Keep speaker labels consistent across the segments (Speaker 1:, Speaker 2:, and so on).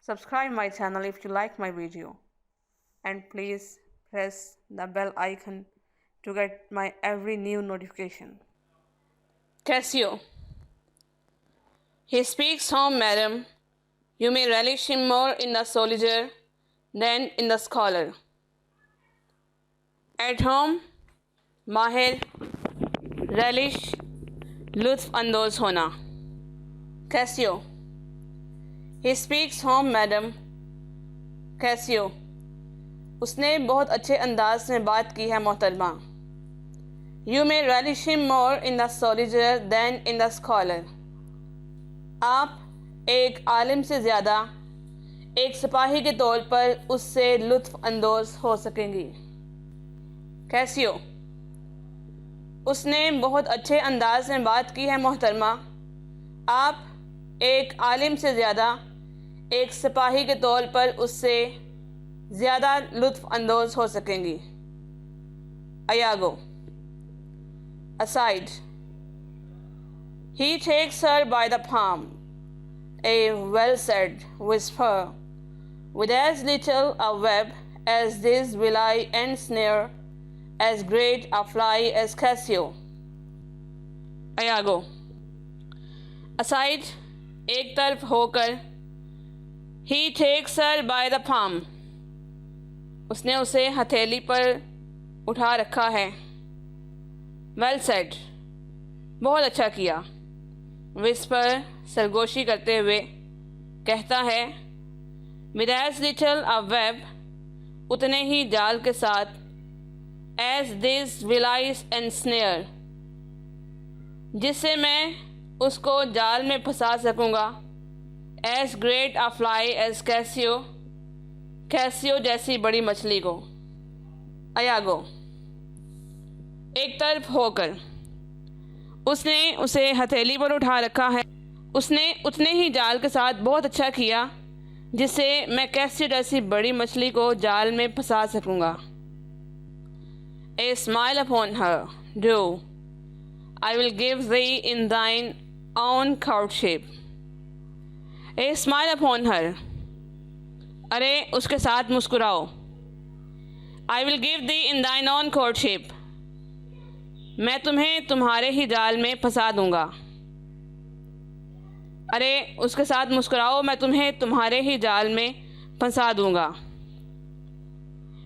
Speaker 1: Subscribe my channel if you like my video, and please press the bell icon to get my every new notification. Cassio. He speaks home, madam. You may relish him more in the soldier than in the scholar. At home, माहिर, relish, लुत्फ अंदोज होना. Cassio. He speaks home, madam. Cassio. उसने बहुत अच्छे अंदाज में बात की है मोहतरमा. You may relish him more in the soldier than in the scholar. आप एक आलिम से ज़्यादा एक सिपाही के तौर पर उससे लुत्फ़ अंदोज़ हो सकेंगी. Cassio. उसने बहुत अच्छे अंदाज में बात की है मोहतरमा. आप एक आलिम से ज़्यादा एक सिपाही के तौर पर उससे ज़्यादा लुत्फ़ अंदोज़ हो सकेंगी. Iago. Aside. He takes her by the palm, a well-said whisper, with as little a web as this villi and snare, as great a fly as Cassio. Iago. Aside, एक तरफ होकर. He takes her by the palm. उसने उसे हथेली पर उठा रखा है. Well said. बहुत अच्छा किया. Whisper, सरगोशी करते हुए कहता है. With as little a web, उतने ही जाल के साथ. As this villies and snare, जिससे मैं उसको जाल में फंसा सकूँगा. As great a fly as Cassio, Cassio जैसी बड़ी मछली को. Iago. एक तरफ होकर. उसने उसे हथेली पर उठा रखा है. उसने उतने ही जाल के साथ बहुत अच्छा किया जिससे मैं कैसियो जैसी बड़ी मछली को जाल में फंसा सकूँगा. A smile upon her, do. I will give thee in thine own courtship. A smile upon her. अरे उसके साथ मुस्कुराओ. I will give thee in thine own courtship. मैं तुम्हें तुम्हारे ही जाल में फंसा दूंगा. अरे उसके साथ मुस्कुराओ, मैं तुम्हें तुम्हारे ही जाल में फंसा दूंगा.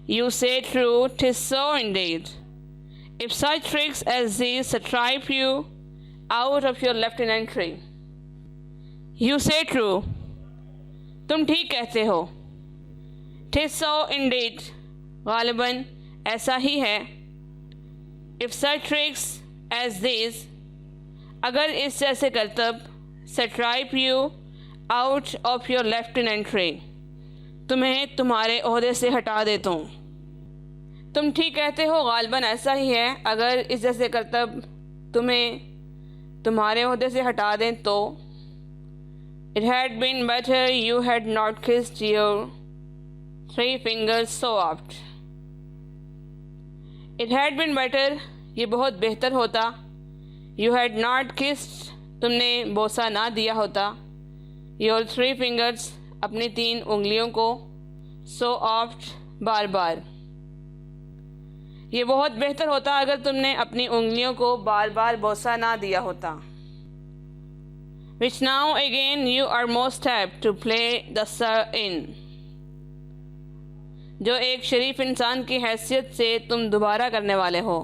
Speaker 1: You say true, 'tis so indeed. If such tricks as these strip you out of your lieutenantry. You say true. तुम ठीक कहते हो. 'Tis so indeed. गालिबन ऐसा ही है. If such tricks as these, अगर इस जैसे करतब strip you out of your lieutenantry, तुम्हें तुम्हारे ओहदे से हटा देता हूँ. तुम ठीक कहते हो. गालिबन ऐसा ही है. अगर इस जैसे करतब तुम्हें तुम्हारे ओहदे से हटा दें तो. It had been better you had not kissed your 3 fingers so oft. It had been better, ये बहुत बेहतर होता. You had not kissed, तुमने बोसा ना दिया होता. Your 3 fingers, अपनी 3 उंगलियों को. So oft, बार बार. ये बहुत बेहतर होता अगर तुमने अपनी उंगलियों को बार बार बोसा ना दिया होता. Which now again you are most apt to play the sir in, जो एक शरीफ इंसान की हैसियत से तुम दोबारा करने वाले हो.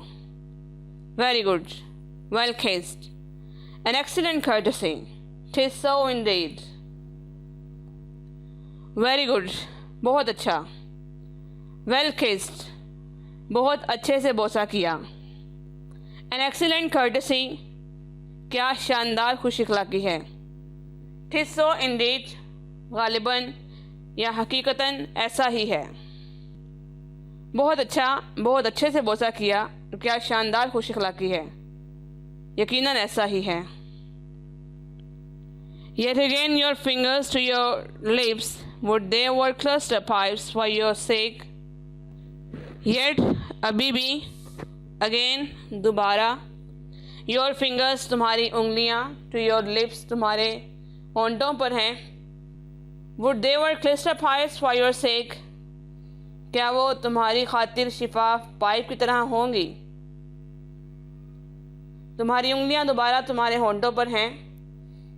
Speaker 1: Very good. Well kissed. An excellent courtesy. 'Tis so indeed. Very good. बहुत अच्छा. Well kissed. बहुत अच्छे से बोसा किया. An excellent courtesy. क्या शानदार खुश अखलाक़ी है. 'Tis so indeed. गालिबन या हकीकतन ऐसा ही है. बहुत अच्छा, बहुत अच्छे से बोसा किया. क्या शानदार खुश अखलाक़ी है. यकीनन ऐसा ही है. Yet again your fingers to your lips, would they were cluster pipes for your sake. Yet अभी भी. Again दोबारा. Your fingers तुम्हारी उंगलियां. To your lips तुम्हारे होंठों पर हैं. Would they were clenched up eyes for your sake? क्या वो तुम्हारी खातिर शिफाफ पाइप की तरह होंगी? तुम्हारी उंगलियां दोबारा तुम्हारे होंठों पर हैं,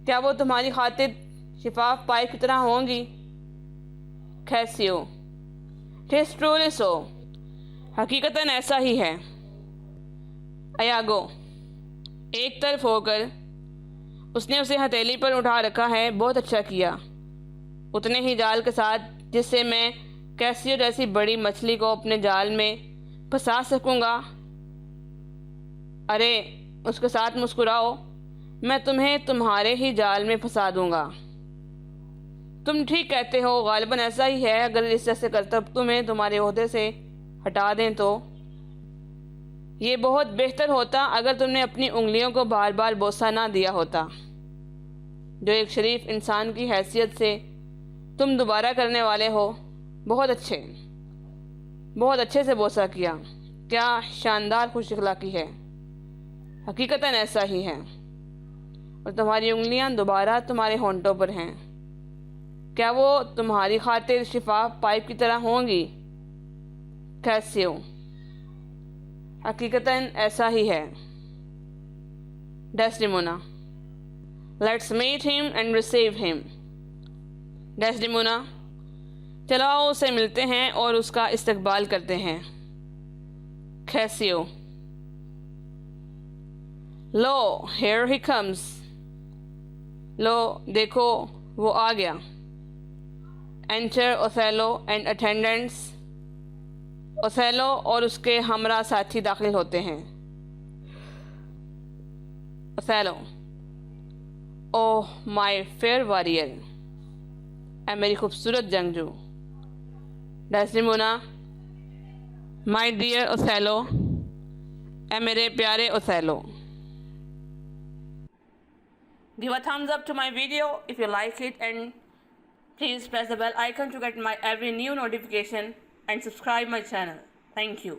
Speaker 1: क्या वो तुम्हारी खातिर शिफाफ पाइप की तरह होंगी? कैसियो, टिस ट्रूली सो, हकीकतन ऐसा ही है। अयागो, एक तरफ होकर, उसने उसे हथेली पर उठा रखा है, बहुत अच्छा किया। उतने ही जाल के साथ जिससे मैं कैसियो जैसी बड़ी मछली को अपने जाल में फंसा सकूंगा। अरे उसके साथ मुस्कुराओ, मैं तुम्हें तुम्हारे ही जाल में फंसा दूंगा। तुम ठीक कहते हो, गालिबन ऐसा ही है। अगर इस जैसे करतब तुम्हें तुम्हारे ओहदे से हटा दें तो ये बहुत बेहतर होता अगर तुमने अपनी उंगलियों को बार बार बोसा ना दिया होता, जो एक शरीफ इंसान की हैसियत से तुम दोबारा करने वाले हो। बहुत अच्छे से बोसा किया। क्या शानदार खुश अखलाकी है। हकीकतन ऐसा ही है। और तुम्हारी उंगलियां दोबारा तुम्हारे होंठों पर हैं, क्या वो तुम्हारी खातिर शिफाफ पाइप की तरह होंगी? कैसियो, हकीकतन ऐसा ही है। Desdemona, let's meet him and receive him. Desdemona, चलो उसे मिलते हैं और उसका इस्तकबाल करते हैं। Cassio, lo here he comes, लो देखो वो आ गया। Enter Othello and attendants, Othello और उसके हमरा साथी दाखिल होते हैं। Othello, oh my fair warrior, ऐ मेरी खूबसूरत जंगजू। डेस्डेमोना, माय डियर ओथेलो, ऐ मेरे प्यारे Othello. Give a thumbs up to my video if you like it, and please press the bell icon to get my every new notification and subscribe my channel. Thank you.